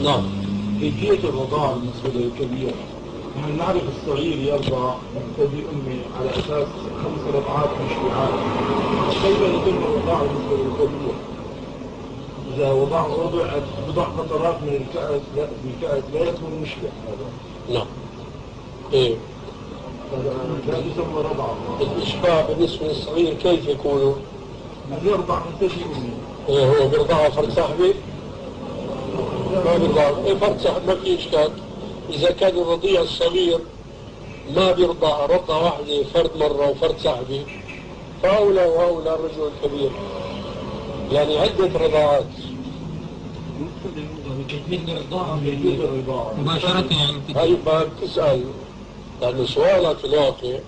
نعم. كيفية الرضاعة بالنسبة للكبير؟ نحن نعرف الصغير يرضع من ثدي أمه على أساس 5 رضعات مشبعات. كيف يتم الرضاعة بالنسبة للكبير؟ إذا وضعت بضع قطرات من الكأس لا يكون مشبع هذا. نعم. إيه. لا يسمى رضعة. الإشباع بالنسبة للصغير كيف يكون؟ يرضع من ثدي أمه. إيه هو بيرضعها فرد صاحبي؟ ما بيرضع. إيه فرد صاحب ما في إشكال. إذا كان الرضيع الصغير ما بيرضع رضع واحدة فرد مرة وفرد صاحبي فأولى وأولى الرجل الكبير. يعني عدة رضاعات. كيفية الرضاعة مباشرة يعني هاي ما بتسأل لأنه سؤالك في الواقع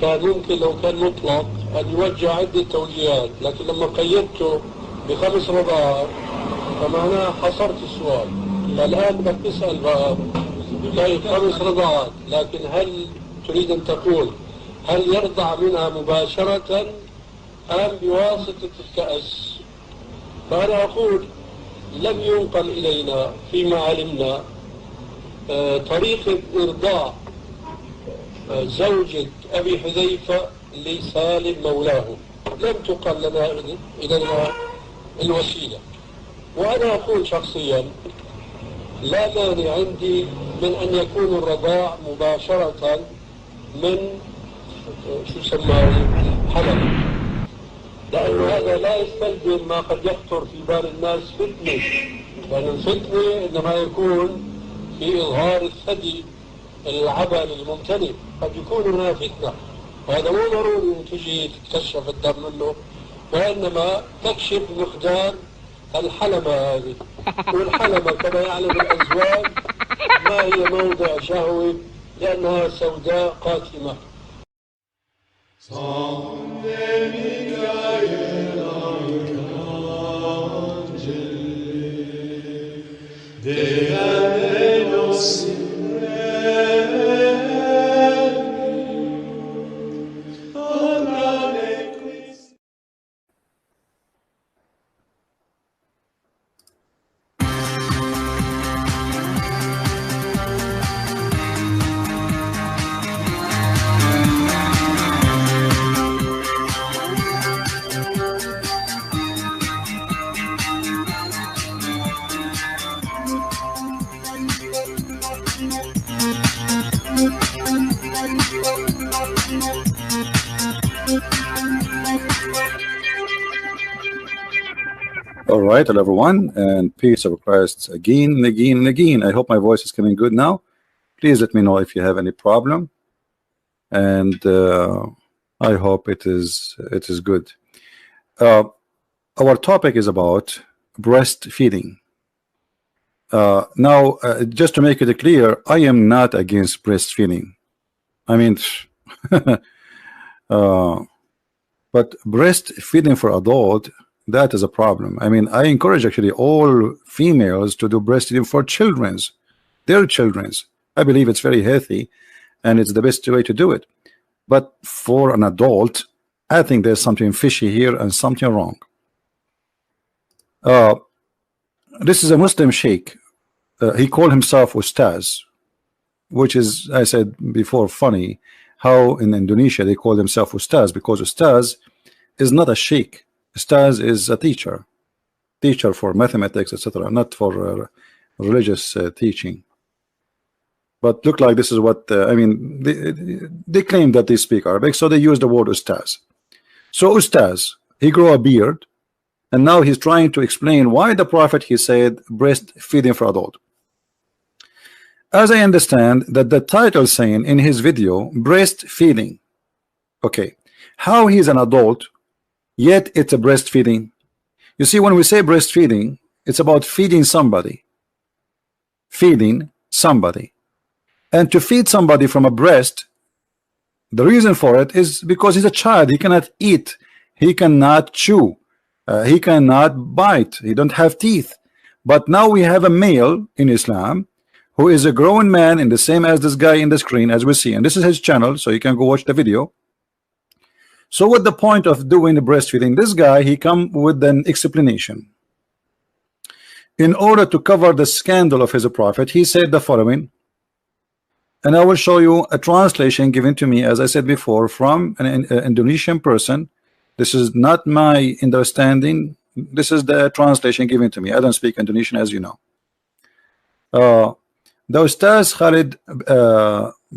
كان ممكن لو كان مطلق أن يوجه عدة توجيهات، لكن لما قيدته ب5 رضاعات فمعناه حصرت السؤال. فالآن بدك تسأل بقى كيف 5 رضاعات، لكن هل تريد أن تقول هل يرضع منها مباشرة أم بواسطة الكأس؟ فأنا أقول لم ينقل إلينا فيما علمنا طريقة إرضاع زوجة أبي حذيفة لسالم مولاه، لم تقل لنا إلينا الوسيلة. وأنا أقول شخصيا لا مانع عندي من أن يكون الرضاع مباشرة من شو يسمى حلب، لأنه هذا لا يستلزم ما قد يخطر في بال الناس فتنة، لأن الفتنة إنما يكون في إظهار الثدي العبل الممتلئ، قد يكون هنا فتنة، وهذا مو ضروري أن تجي تكشف الدم منه، وإنما تكشف مقدار الحلبة هذه. والحلبة كما يعلم الأزواج ما هي موضع شهوة لأنها سوداء قاتمة. All right, hello everyone, and peace of Christ again and again and again. I hope my voice is coming good now. Please let me know if you have any problem, and I hope it is good. Our topic is about breastfeeding. Now, just to make it clear, I am not against breastfeeding. I mean, but breastfeeding for adult, that is a problem. I mean, I encourage actually all females to do breastfeeding for their children's. I believe it's very healthy and it's the best way to do it. But for an adult, I think there's something fishy here and something wrong. This is a Muslim Sheikh. He called himself Ustaz, which is, I said before, funny how in Indonesia they call themselves Ustaz, because Ustaz is not a Sheikh. Ustaz is a teacher for mathematics, etc., not for religious teaching. But look like this is what I mean. They claim that they speak Arabic, so they use the word Ustaz. So Ustaz, he grew a beard, and now he's trying to explain why the Prophet, he said breastfeeding for adult. As I understand that the title saying in his video breastfeeding, okay, how he's an adult yet it's a breastfeeding. You see, when we say breastfeeding, it's about feeding somebody, and to feed somebody from a breast, the reason for it is because he's a child. He cannot eat, he cannot chew, he cannot bite, he don't have teeth. But now we have a male in Islam who is a grown man, in the same as this guy in the screen, as we see, and this is his channel, so you can go watch the video. So what the point of doing the breastfeeding? This guy, he come with an explanation. in order to cover the scandal of his prophet, he said the following, and I will show you a translation given to me, as I said before, from an Indonesian person. This is not my understanding. This is the translation given to me. I don't speak Indonesian, as you know. The Ustaz Khalid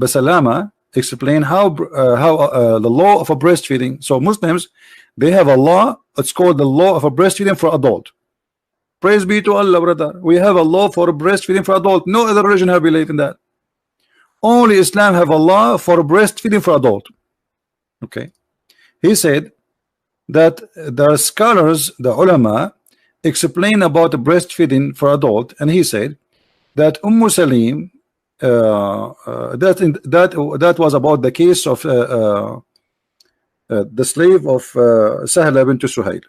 Basalama explained how the law of a breastfeeding. So Muslims, they have a law. It's called the law of a breastfeeding for adult. Praise be to Allah, brother. We have a law for breastfeeding for adult. No other religion have believed in that. Only Islam have a law for breastfeeding for adult. Okay. He said that the scholars, the ulama, explain about the breastfeeding for adult, and he said that Salim, that was about the case of the slave of Sahla bint Suhail.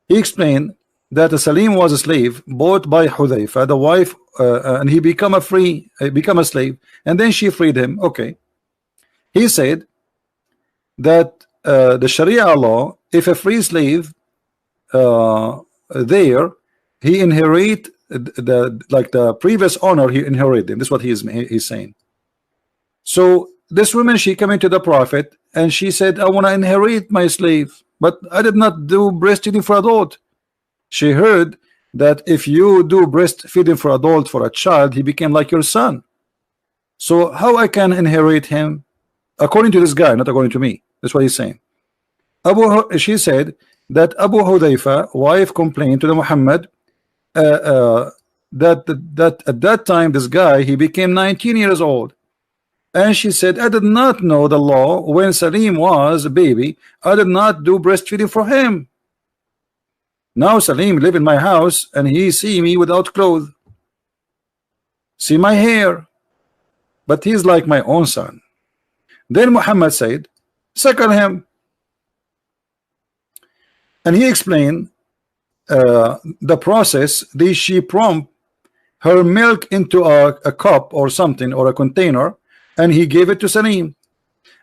He explained that Salim was a slave bought by Hudhayfa, the wife, and he became a slave, and then she freed him. Okay. He said that the Sharia law, if a free slave there, he inherit the previous owner, he inherit them. This is what he's saying. So this woman, she came into the Prophet and she said, I want to inherit my slave, but I did not do breastfeeding for adult. She heard that if you do breastfeeding for adult for a child, he became like your son. So how I can inherit him? According to this guy, not according to me. That's what he's saying. She said that Abu Hudayfa wife complained to the Muhammad that at that time this guy, he became 19 years old, and she said, I did not know the law when Salim was a baby. I did not do breastfeeding for him. Now Salim live in my house and he see me without clothes, see my hair, but he's like my own son. Then Muhammad said, suckle him. And he explained the process. She pumped her milk into a cup or something, or a container, and he gave it to Salim.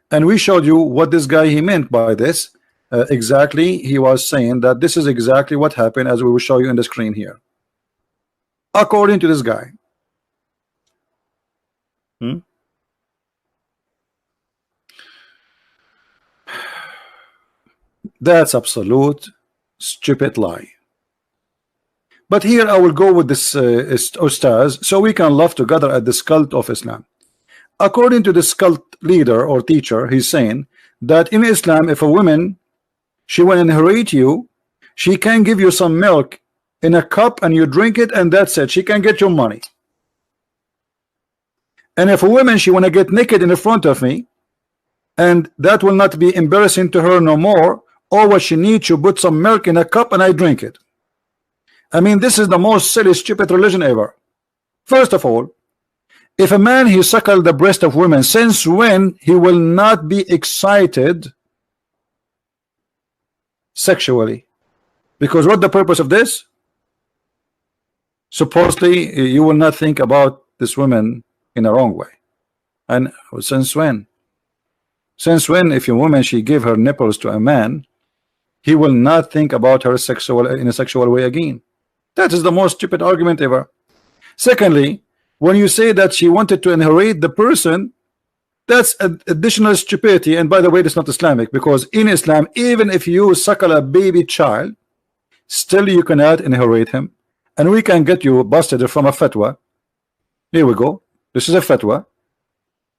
And we showed you what this guy he meant by this. Exactly, he was saying that this is exactly what happened, as we will show you in the screen here. According to this guy. That's absolute stupid lie. But here I will go with this Ustaz, so we can laugh together at this cult of Islam. According to this cult leader or teacher, he's saying that in Islam, if a woman, she will inherit you, she can give you some milk in a cup and you drink it, and that's it. She can get your money. And if a woman, she want to get naked in the front of me, and that will not be embarrassing to her no more, or what she needs, to put some milk in a cup and I drink it. I mean, this is the most silly, stupid religion ever. First of all, if a man he suckle the breast of women, since when he will not be excited sexually? Because what the purpose of this? Supposedly you will not think about this woman in a wrong way. And since when? Since when, if a woman she give her nipples to a man, he will not think about her in a sexual way again? That is the most stupid argument ever. Secondly, when you say that she wanted to inherit the person, that's additional stupidity. And by the way, it's not Islamic, because in Islam, even if you suckle a baby child, still you cannot inherit him. And we can get you busted from a fatwa. Here we go. This is a fatwa.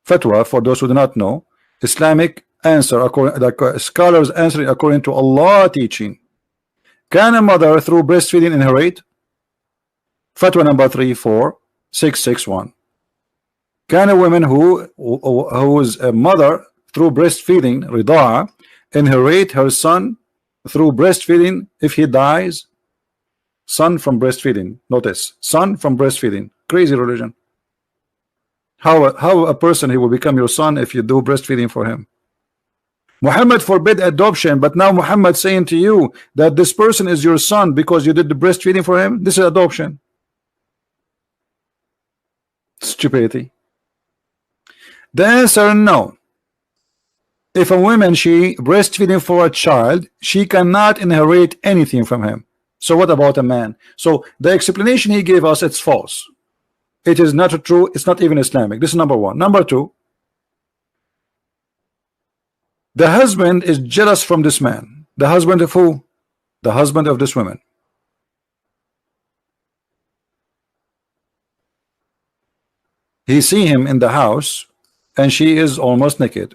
Fatwa, for those who do not know, Islamic answer, according the scholars answering according to Allah teaching. Can a mother through breastfeeding inherit? Fatwa number 34661. Can a woman who is a mother through breastfeeding, rida'a, inherit her son through breastfeeding if he dies? Son from breastfeeding. Notice, son from breastfeeding. Crazy religion. How a person he will become your son if you do breastfeeding for him? Muhammad forbid adoption, but now Muhammad saying to you that this person is your son because you did the breastfeeding for him. This is adoption. Stupidity. The answer, no. If a woman she breastfeeding for a child, she cannot inherit anything from him. So what about a man? So the explanation he gave us, it's false. It is not true. It's not even Islamic. This is number one. Number two, the husband is jealous from this man. The husband of who? The husband of this woman. He see him in the house and she is almost naked,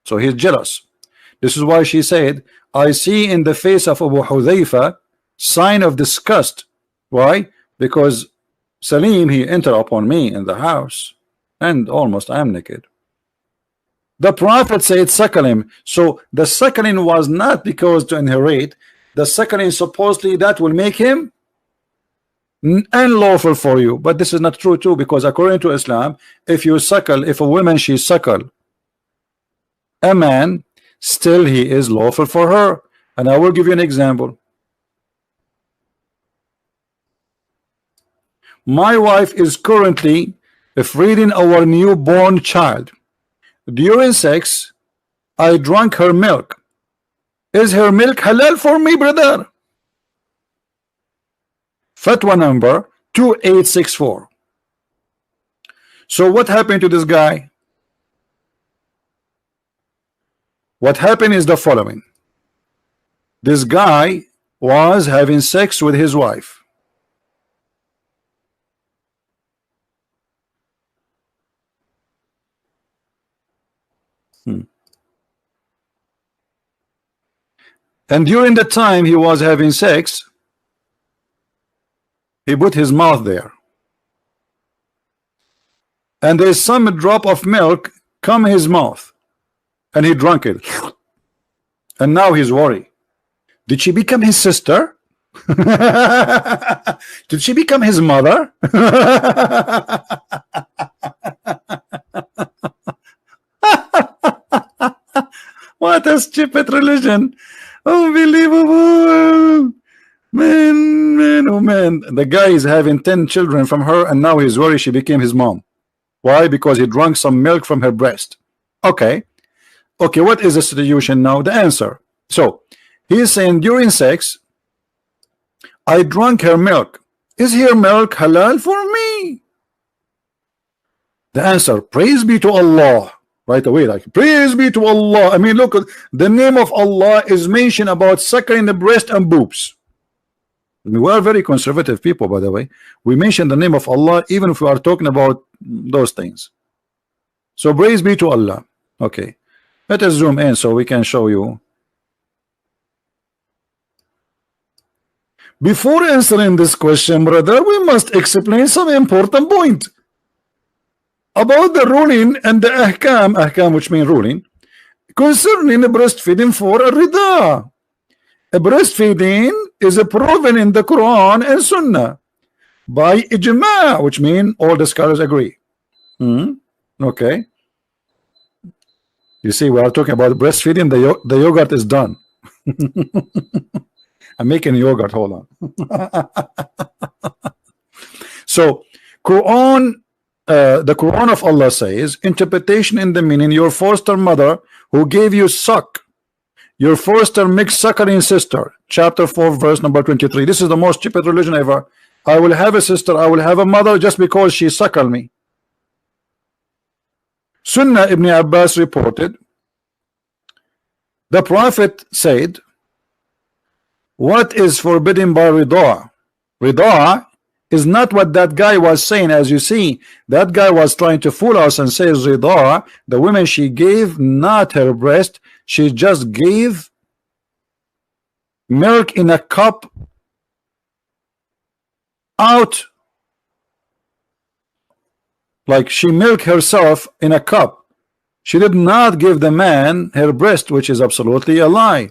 so he's jealous. This is why she said, I see in the face of Abu Hudhayfa sign of disgust. Why? Because Salim, he entered upon me in the house and almost I am naked. The Prophet said suckle him. So the suckling was not because to inherit. The suckling supposedly that will make him unlawful for you, but this is not true too, because according to Islam, if you suckle, if a woman she suckle a man, still he is lawful for her. And I will give you an example. My wife is currently feeding our newborn child. During sex, I drank her milk. Is her milk halal for me, brother? Fatwa number 2864. So what happened to this guy? What happened is the following. This guy was having sex with his wife. And during the time he was having sex, he put his mouth there. And there's some drop of milk come his mouth. And he drank it. And now he's worried. Did she become his sister? Did she become his mother? What a stupid religion. Unbelievable. Man, oh man. The guy is having 10 children from her, and now he's worried she became his mom. Why? Because he drank some milk from her breast. Okay, what is the solution now? The answer. So he is saying during sex, I drank her milk. Is her milk halal for me? The answer, praise be to Allah. Right away, like, praise be to Allah. I mean, look, the name of Allah is mentioned about suckling the breast and boobs. We are very conservative people, by the way. We mention the name of Allah even if we are talking about those things. So praise be to Allah. Okay, let us zoom in so we can show you. Before answering this question, brother, we must explain some important point about the ruling and the ahkam, which mean ruling, concerning the breastfeeding for a rida. A breastfeeding is proven in the Quran and Sunnah by ijma, which mean all the scholars agree. Okay. You see, we are talking about breastfeeding. The yogurt is done. I'm making yogurt. Hold on. So, Quran. The Quran of Allah says, interpretation in the meaning, your foster mother who gave you suck, your foster mixed suckling sister, chapter 4 verse number 23. This is the most stupid religion ever. I will have a sister, I will have a mother just because she suckled me. Sunnah Ibn Abbas reported, the Prophet said, what is forbidden by rida? Rida is not what that guy was saying. As you see, that guy was trying to fool us and says rida, the woman she gave not her breast, she just gave milk in a cup out, like she milked herself in a cup. She did not give the man her breast, which is absolutely a lie.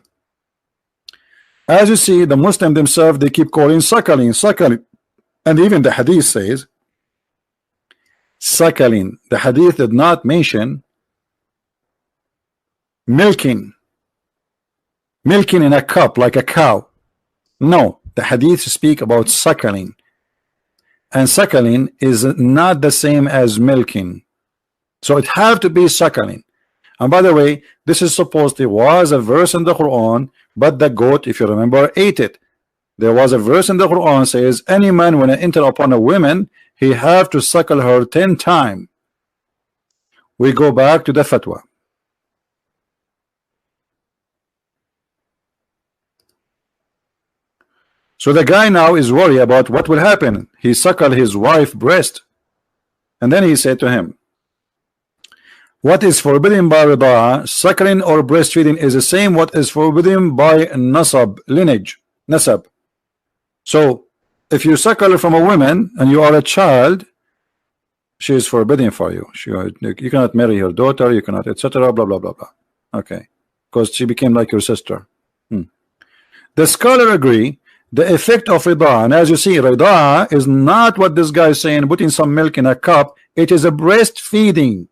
As you see, the Muslim themselves, they keep calling suckling. And even the hadith says suckling. The hadith did not mention milking in a cup like a cow. No, the hadith speak about suckling, and suckling is not the same as milking. So it have to be suckling. And by the way, this is supposed, it was a verse in the Quran, but the goat, if you remember, ate it. There was a verse in the Quran says, any man when I enter upon a woman, he have to suckle her 10 times. We go back to the fatwa. So the guy now is worried about what will happen. He suckled his wife's breast, and then he said to him, what is forbidden by rida'a, suckling or breastfeeding, is the same what is forbidden by nasab, lineage, nasab. So if you suckle from a woman and you are a child, she is forbidden for you. You cannot marry her daughter, you cannot, etc. Blah blah blah blah. Okay, because she became like your sister. The scholar agree the effect of rida'a, and as you see, rida'a is not what this guy is saying, putting some milk in a cup. It is a breastfeeding,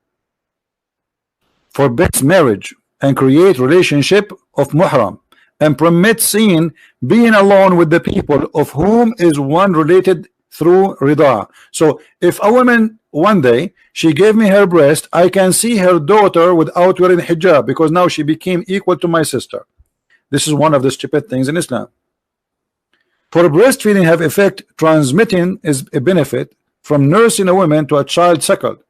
forbids marriage and create relationship of muhram, and permits seeing being alone with the people of whom is one related through rida'a. So if a woman one day she gave me her breast, I can see her daughter without wearing hijab, because now she became equal to my sister. This is one of the stupid things in Islam. For breastfeeding have effect, transmitting is a benefit from nursing a woman to a child suckled.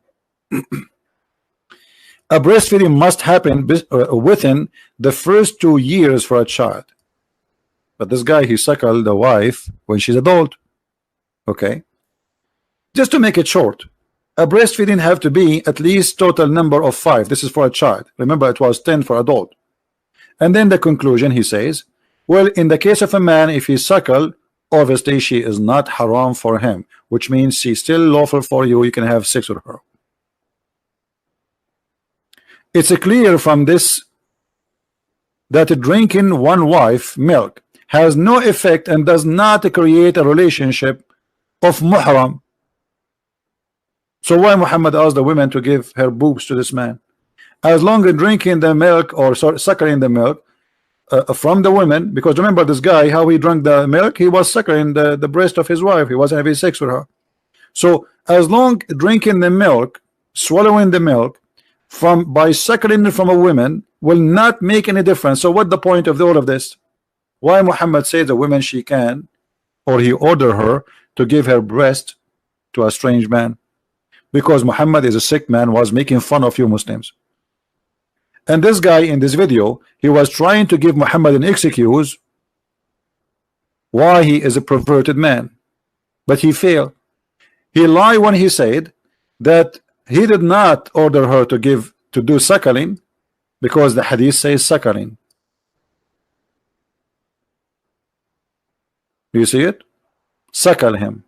A breastfeeding must happen within the first 2 years for a child. But this guy, he suckled the wife when she's adult. Okay, just to make it short, a breastfeeding have to be at least total number of 5. This is for a child. Remember, it was 10 for adult. And then the conclusion, he says, well, in the case of a man, if he suckle, obviously she is not haram for him, which means she's still lawful for you. You can have sex with her. It's clear from this that drinking one wife milk has no effect and does not create a relationship of muhram. So why Muhammad asked the women to give her boobs to this man? As long as drinking the milk, or sorry, suckling the milk from the women, because remember this guy, how he drank the milk, he was suckling the breast of his wife, he wasn't having sex with her. So as long drinking the milk, swallowing the milk by suckling from a woman will not make any difference. So what the point of all of this? Why Muhammad says the woman she can, or he ordered her to give her breast to a strange man? Because Muhammad is a sick man, was making fun of you Muslims. And this guy in this video, he was trying to give Muhammad an excuse why he is a perverted man, but he failed. He lied when he said that he did not order her to do suckling, because the hadith says suckling. Do you see it? Suckle him.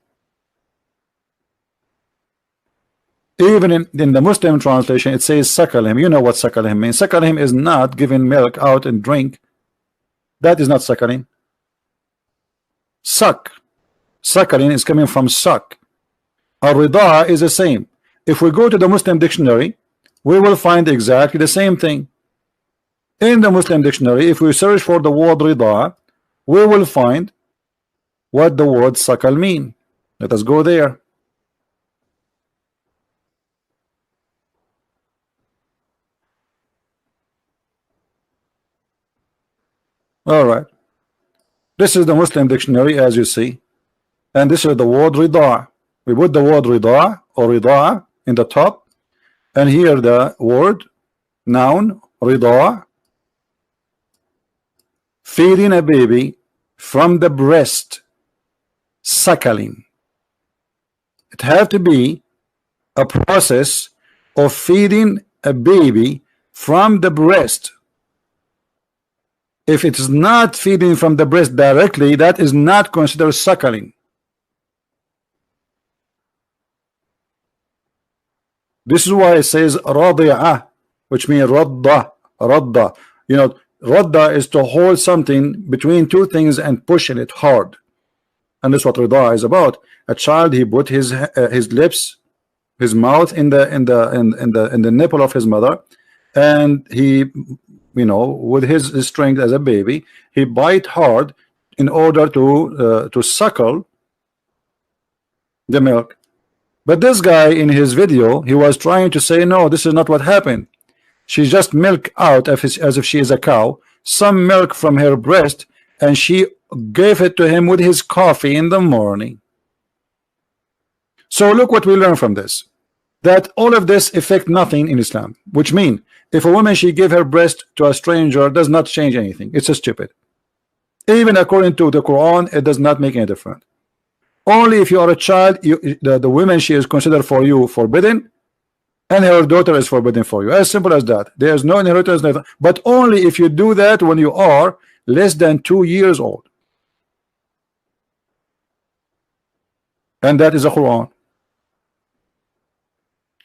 Even in the Muslim translation, it says suckle him. You know what suckle him means. Suckle him is not giving milk out and drink. That is not suckling. Suckling is coming from suck. Ar-rida'a is the same. If we go to the Muslim dictionary, we will find exactly the same thing. In the Muslim dictionary, if we search for the word rida'a, we will find what the word suckle mean. Let us go there. All right, this is the Muslim dictionary, as you see, and this is the word rida'a. We put the word rida'a or rida'a in the top, and here the word noun rida'a, feeding a baby from the breast, suckling. It have to be a process of feeding a baby from the breast. If it is not feeding from the breast directly, that is not considered suckling. This is why it says radi'ah, which means radda. You know, radda is to hold something between two things and pushing it hard, and that's what rida is about. A child, he put his lips, his mouth in the nipple of his mother, and he, you know, with his strength as a baby, he bite hard in order to suckle the milk. But this guy in his video, he was trying to say, no, this is not what happened. She just milk out as if she is a cow, some milk from her breast, and she gave it to him with his coffee in the morning. So look what we learn from this, that all of this affect nothing in Islam, which means if a woman she give her breast to a stranger does not change anything. It's a stupid. Even according to the Quran, it does not make any difference. Only if you are a child, the woman she is considered for you forbidden, and her daughter is forbidden for you. As simple as that. There is no inheritance, but only if you do that when you are less than 2 years old. And that is a Quran.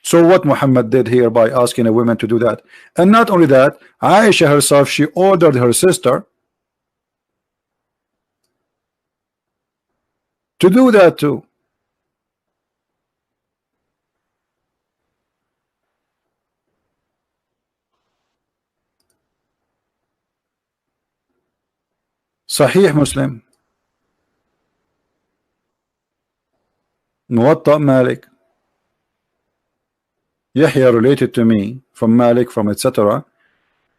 So what Muhammad did here by asking a woman to do that, and not only that, Aisha herself, she ordered her sister to do that too. Sahih Muslim, Muwatta Malik. Yahya related to me from Malik, from etc.,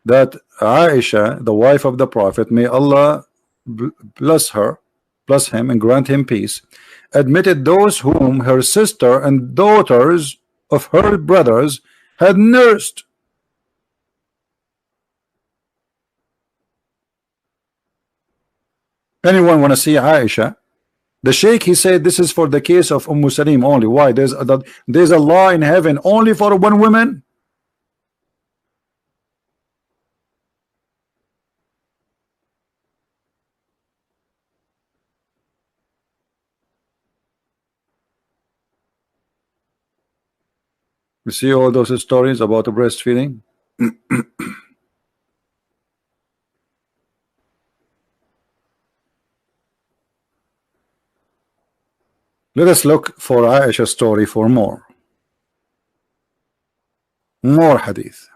that Aisha, the wife of the Prophet, may Allah bless her, bless him and grant him peace, admitted those whom her sister and daughters of her brothers had nursed. Anyone want to see Aisha? The Sheikh, he said this is for the case of Salim only. Why? There's a law in heaven only for one woman. You see all those stories about the breastfeeding. Let us look for Aisha's story for more hadith.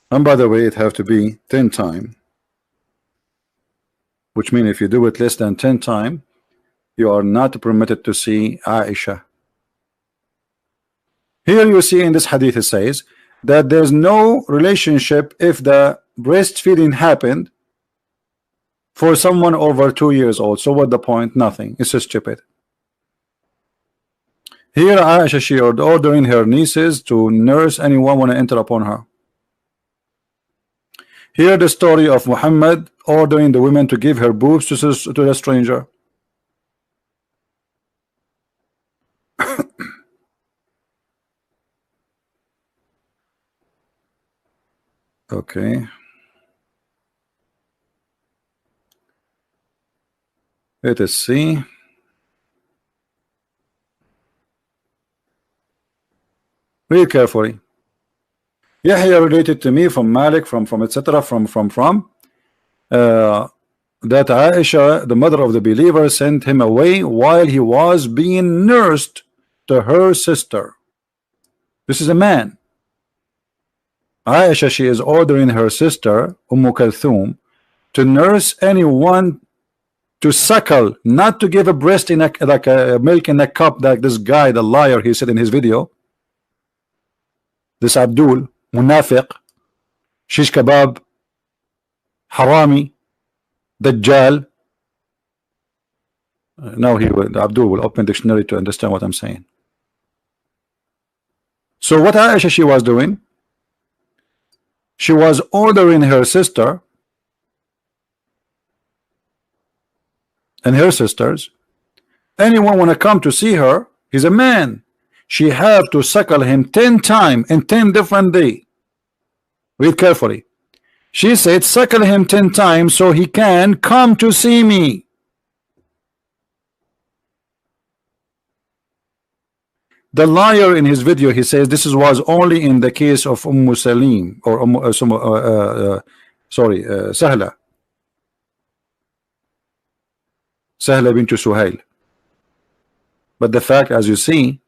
And by the way, it have to be 10 times, which means if you do it less than 10 times, you are not permitted to see Aisha. Here you see in this hadith it says that there's no relationship if the breastfeeding happened for someone over 2 years old. So what the point? Nothing. It's so stupid. Here Aisha, she ordering her nieces to nurse anyone want to enter upon her. Here the story of Muhammad ordering the women to give her boobs to the stranger. Okay. Let us see. Read carefully. Yahya related to me from Malik, from etc. That Aisha, the mother of the believer, sent him away while he was being nursed to her sister. This is a man. Aisha, she is ordering her sister Kulthum to nurse anyone, to suckle, not to give a breast in like a milk in a cup, like this guy, the liar, he said in his video. This Abdul, Munafiq, Shish Kebab, Harami, Dajjal. Now Abdul will open dictionary to understand what I'm saying. So what Aisha she was doing? She was ordering her sister and her sisters, anyone want to come to see her, he's a man, she have to suckle him 10 times in 10 different days. Read carefully. She said suckle him 10 times so he can come to see me. The liar in his video, he says this was only in the case of Salim or Sahla bint Suhail. But the fact, as you see,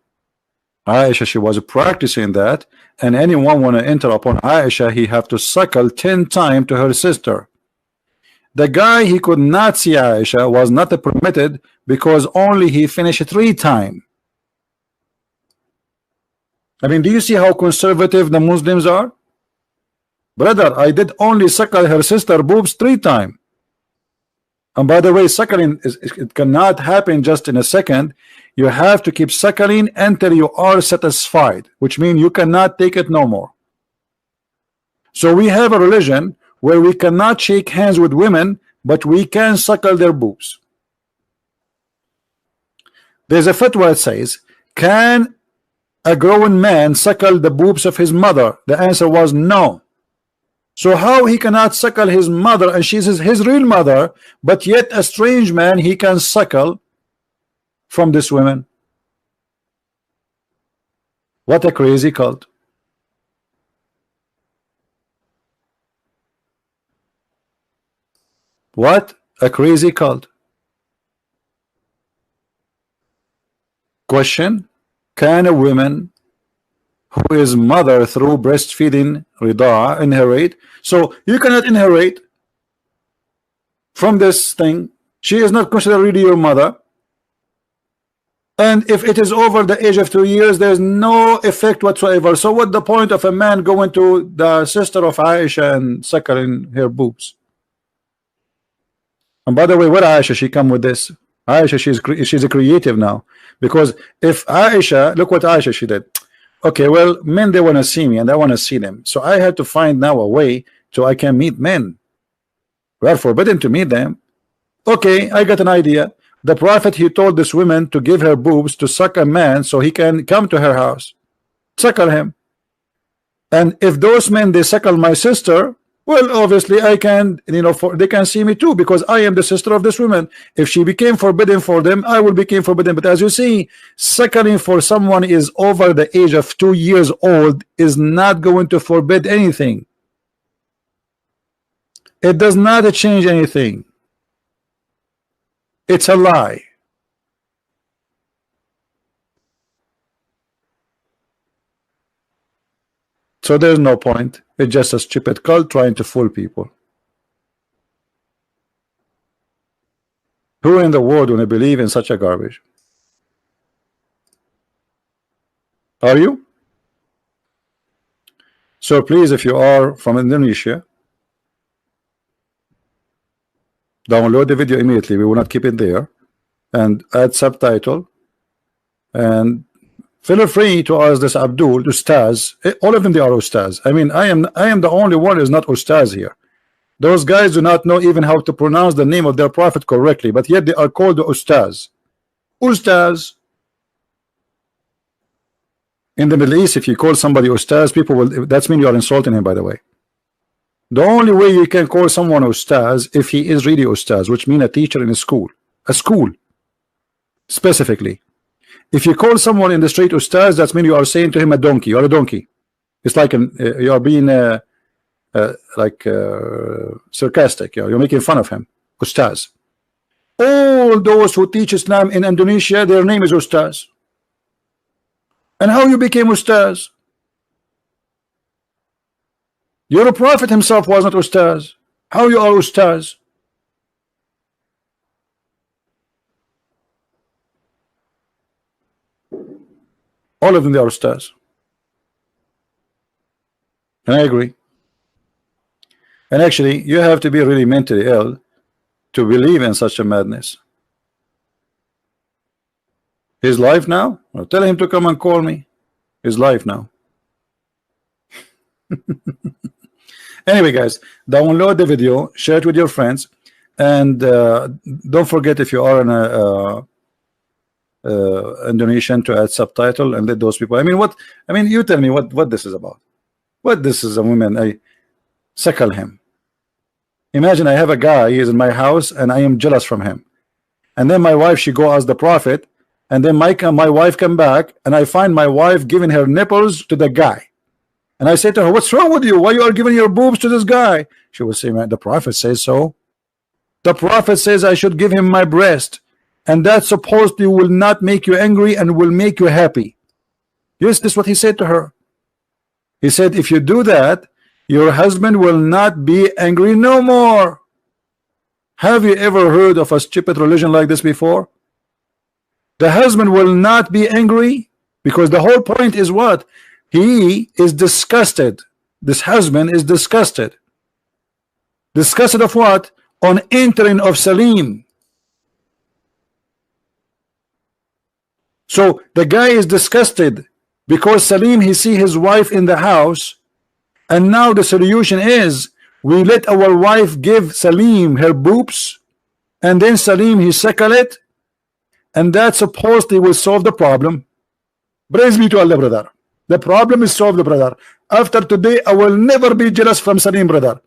Aisha, she was practicing that, and anyone want to enter upon Aisha, he have to suckle 10 times to her sister. The guy, he could not see Aisha, was not permitted because only he finished 3 times. I mean, do you see how conservative the Muslims are? Brother, I did only suckle her sister boobs 3 times. And by the way, suckling it cannot happen just in a second. You have to keep suckling until you are satisfied, which means you cannot take it no more. So we have a religion where we cannot shake hands with women, but we can suckle their boobs. There's a fatwa that says, can a grown man suckle the boobs of his mother? The answer was no. So how he cannot suckle his mother, and she's his real mother, but yet a strange man he can suckle from this woman? What a crazy cult. What a crazy cult. Question: can a woman who is mother through breastfeeding rida'a inherit? So you cannot inherit from this thing. She is not considered really your mother, and if it is over the age of 2 years, there's no effect whatsoever. So what the point of a man going to the sister of Aisha and suckling her boobs? And by the way, what Aisha she come with this? Aisha, she's a creative now, because if Aisha, look what Aisha she did. Okay, well, men, they want to see me and I want to see them, so I had to find now a way so I can meet men. We are forbidden to meet them. Okay, I got an idea. The Prophet, he told this woman to give her boobs to suck a man so he can come to her house, suckle him. And if those men they suckle my sister, well, obviously I can, you know, they can see me too, because I am the sister of this woman. If she became forbidden for them, I will become forbidden. But as you see, suckling for someone is over the age of 2 years old is not going to forbid anything. It does not change anything. It's a lie. So there's no point. It's just a stupid cult trying to fool people. Who in the world will believe in such a garbage? Are you? So please, if you are from Indonesia, download the video immediately. We will not keep it there, and add subtitle, and feel free to ask this Abdul, Ustaz. All of them, they are Ustaz. I mean, I am the only one who is not Ustaz here. Those guys do not know even how to pronounce the name of their prophet correctly, but yet they are called the Ustaz. Ustaz. In the Middle East, if you call somebody Ustaz, people will, that means you are insulting him, by the way. The only way you can call someone Ustaz if he is really Ustaz, which means a teacher in a school specifically. If you call someone in the street Ustaz, that means you are saying to him a donkey. You're a donkey. It's like you are being sarcastic. You're making fun of him. Ustaz. All those who teach Islam in Indonesia, their name is Ustaz. And how you became Ustaz? Your prophet himself was not Ustaz. How you are Ustaz? All of them, they are Ustaz. And I agree. And actually, you have to be really mentally ill to believe in such a madness. His life now? Well, tell him to come and call me. His life now. Anyway, guys, download the video, share it with your friends, and don't forget, if you are in Indonesian, to add subtitle and let those people. I mean, you tell me what this is about. What this is a woman? I suckle him. Imagine I have a guy, he is in my house, and I am jealous from him. And then my wife, she go ask the prophet, and then my wife come back, and I find my wife giving her nipples to the guy. And I say to her, what's wrong with you? Why you are giving your boobs to this guy? She will say, man, the prophet says so. The prophet says I should give him my breast, and that supposedly will not make you angry and will make you happy. Yes, this is what he said to her. He said, if you do that, your husband will not be angry no more. Have you ever heard of a stupid religion like this before? The husband will not be angry because the whole point is what? He is disgusted. This husband is disgusted. Disgusted of what? On entering of Salim. So the guy is disgusted because Salim, he see his wife in the house, and now the solution is we let our wife give Salim her boobs, and then Salim he suckle it, and that supposedly will solve the problem. Praise be to Allah, brother. The problem is solved, brother. After today I will never be jealous from Salim, brother,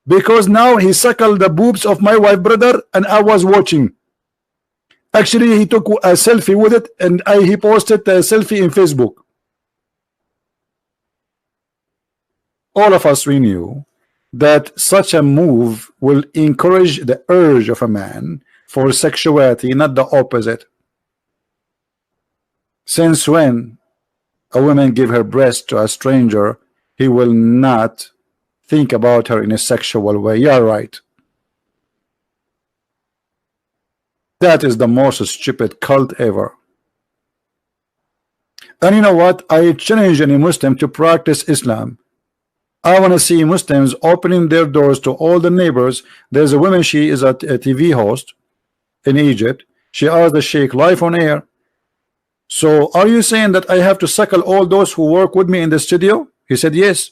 because now he suckled the boobs of my wife, brother, and I was watching. Actually, he took a selfie with it, and he posted a selfie in Facebook. All of us, we knew that such a move will encourage the urge of a man for sexuality, not the opposite. Since when a woman give her breast to a stranger, he will not think about her in a sexual way. You're right. That is the most stupid cult ever. And you know what? I challenge any Muslim to practice Islam. I want to see Muslims opening their doors to all the neighbors. There's a woman, she is a TV host in Egypt. She asked the Sheikh live on air, so are you saying that I have to suckle all those who work with me in the studio? He said yes.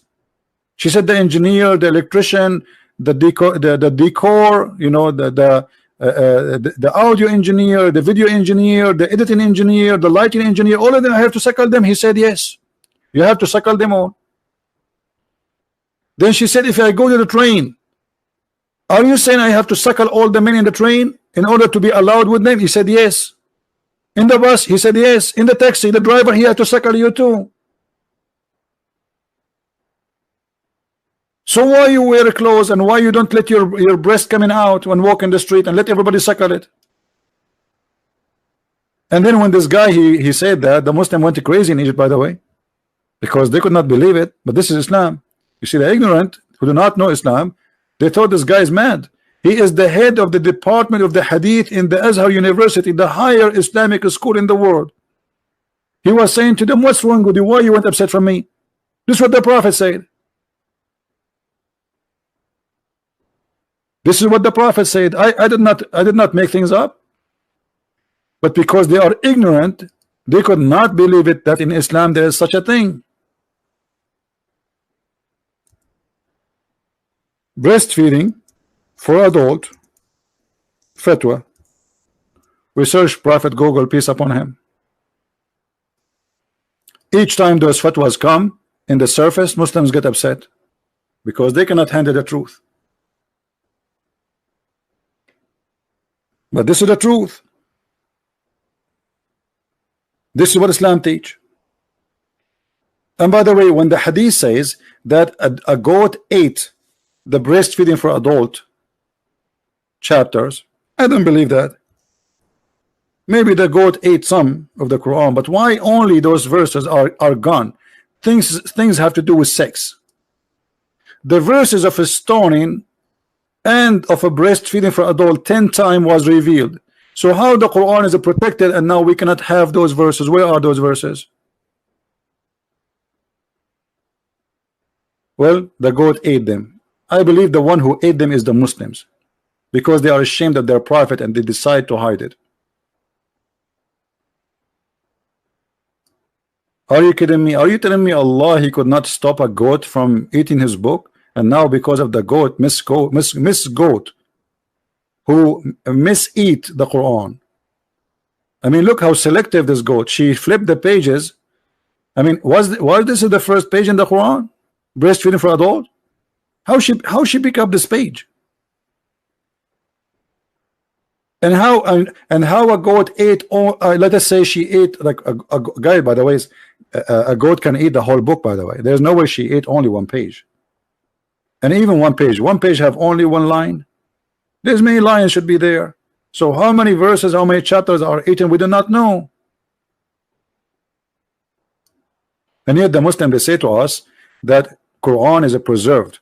She said the engineer, the electrician, the decor, you know, the audio engineer, the video engineer, the editing engineer, the lighting engineer, all of them, I have to suckle them. He said yes, you have to suckle them all. Then she said, if I go to the train, are you saying I have to suckle all the men in the train in order to be allowed with them? He said yes. In the bus, he said yes. In the taxi, the driver, he had to suckle you too. So why you wear clothes, and why you don't let your breast coming out when walking the street and let everybody suckle it? And then when this guy he said that, the Muslim went crazy in Egypt, by the way, because they could not believe it. But this is Islam. You see, the ignorant who do not know Islam, they thought this guy is mad. He is the head of the department of the Hadith in the Azhar University, the higher Islamic school in the world. He was saying to them, what's wrong with you? Why you went upset from me? This is what the Prophet said. This is what the Prophet said. I did not make things up. But because they are ignorant, they could not believe it that in Islam there is such a thing. Breastfeeding for adult fatwa. We search Prophet Google, peace upon him. Each time those fatwas come in the surface, Muslims get upset because they cannot handle the truth. But this is the truth. This is what Islam teach. And by the way, when the hadith says that a goat ate the breastfeeding for adult chapters, I don't believe that. Maybe the goat ate some of the Quran, but why only those verses are gone? Things have to do with sex. The verses of a stoning and of a breastfeeding for adult 10 times was revealed. So how the Quran is protected and now we cannot have those verses? Where are those verses? Well, the goat ate them. I believe the one who ate them is the Muslims, because they are ashamed of their prophet and they decide to hide it. Are you kidding me? Are you telling me Allah, he could not stop a goat from eating his book, and now because of the goat, Miss Goat, who miseat the Quran? I mean, look how selective this goat. She flipped the pages. I mean, was this the first page in the Quran? Breastfeeding for adult? How she pick up this page? And how a goat ate, let us say she ate, like a guy, by the way, a goat can eat the whole book, by the way. There's no way she ate only one page. And even one page have only one line. There's many lines should be there. So how many verses, how many chapters are eaten, we do not know. And yet the Muslim, they say to us that Quran is preserved.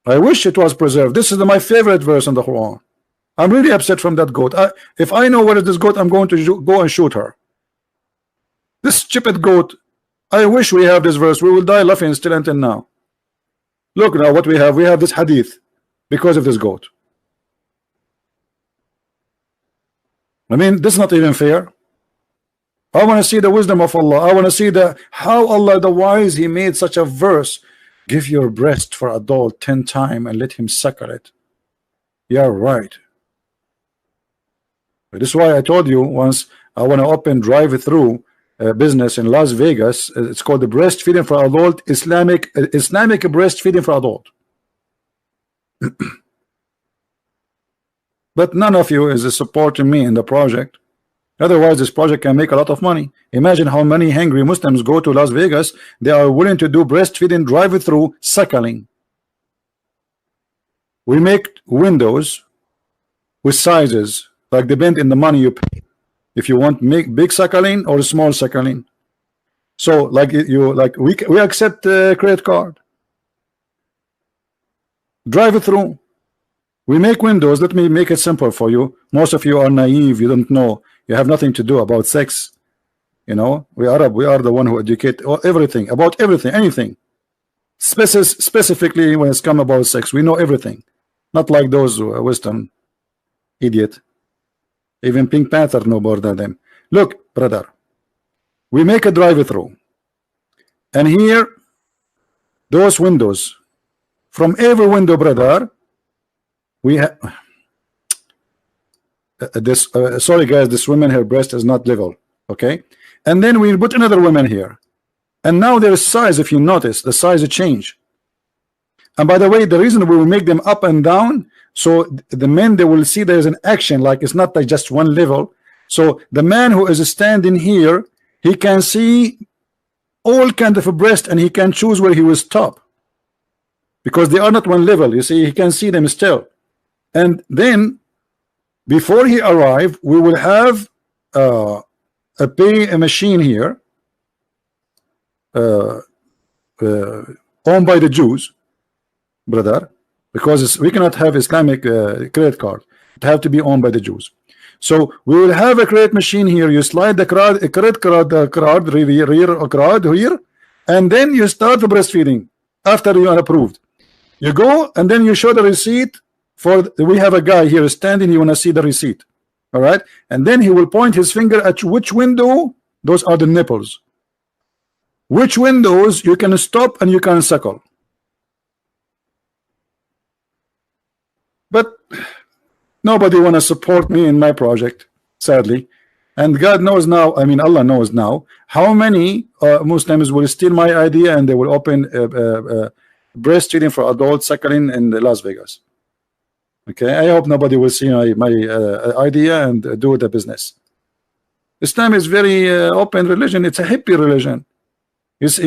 I wish it was preserved. This is my favorite verse in the Quran. I'm really upset from that goat. If I know where is this goat, I'm going to go and shoot her. This stupid goat. I wish we have this verse. We will die laughing still until now. Look now what we have. We have this hadith because of this goat. I mean, this is not even fair. I want to see the wisdom of Allah. I want to see how Allah the wise, He made such a verse. Give your breast for adult 10 times and let him suckle it. Yeah, right. This is why I told you once I want to open drive-through business in Las Vegas. It's called the breastfeeding for adult, Islamic breastfeeding for adult. But none of you is supporting me in the project. Otherwise, this project can make a lot of money. Imagine how many hungry Muslims go to Las Vegas. They are willing to do breastfeeding, drive-through, suckling. We make windows with sizes like depend in the money you pay. If you want make big suckling or small suckling. So like we accept credit card. Drive-through. We make windows. Let me make it simple for you. Most of you are naive. You don't know. You have nothing to do about sex. You know, we Arab. We are the one who educate everything about everything, anything. Specifically when it's come about sex, we know everything. Not like those Western idiot. Even Pink Panther know more than them. Look, brother, we make a drive-through, and here, those windows. From every window, brother, we have this. Sorry, guys, this woman, her breast is not level. Okay, and then we put another woman here, and now their size. If you notice, the size change. And by the way, the reason we will make them up and down, so the men, they will see there's an action, like it's not like just one level. So the man who is standing here, he can see all kind of a breast, and he can choose where he will stop, because they are not one level. You see, he can see them still. And then before he arrive, we will have a machine here owned by the Jews, brother, because we cannot have Islamic credit card. It have to be owned by the Jews. So we will have a credit machine here. You slide the credit card here, and then you start the breastfeeding after you are approved. You go and then you show the receipt. We have a guy here standing. You want to see the receipt, all right? And then he will point his finger at which window. Those are the nipples. Which windows you can stop and you can suckle. But nobody want to support me in my project, sadly. And God knows now, I mean Allah knows now, how many Muslims will steal my idea and they will open breastfeeding for adult suckling in Las Vegas. Okay, I hope nobody will see my idea and do the business. Islam is very open religion. It's a hippie religion. Yes,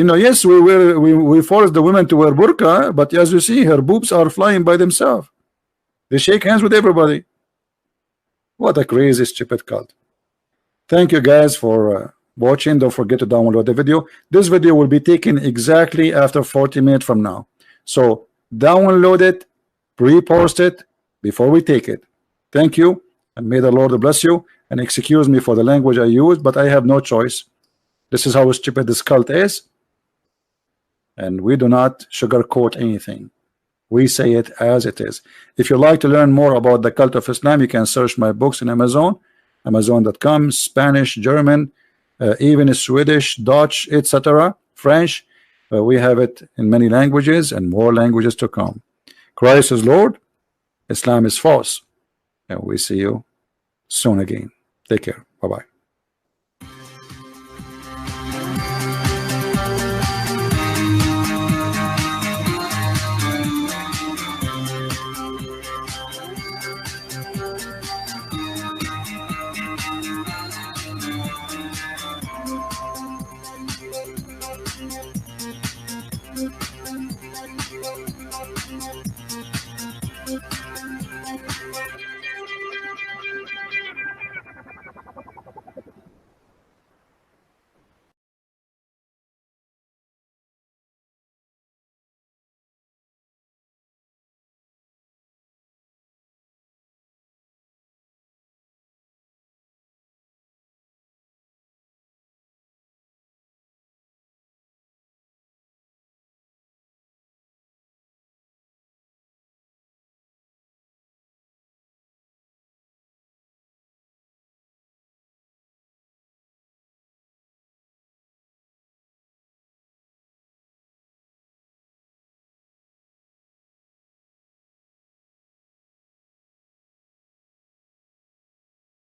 we force the women to wear burqa, but as you see, her boobs are flying by themselves. They shake hands with everybody. What a crazy, stupid cult. Thank you guys for watching. Don't forget to download the video. This video will be taken exactly after 40 minutes from now. So download it, pre-post it before we take it. Thank you, and may the Lord bless you, and excuse me for the language I use, but I have no choice. This is how stupid this cult is, and we do not sugarcoat anything. We say it as it is. If you'd like to learn more about the cult of Islam, you can search my books in Amazon, Amazon.com, Spanish, German, even Swedish, Dutch, etc., French. We have it in many languages and more languages to come. Christ is Lord, Islam is false, and we see you soon again. Take care. Bye-bye.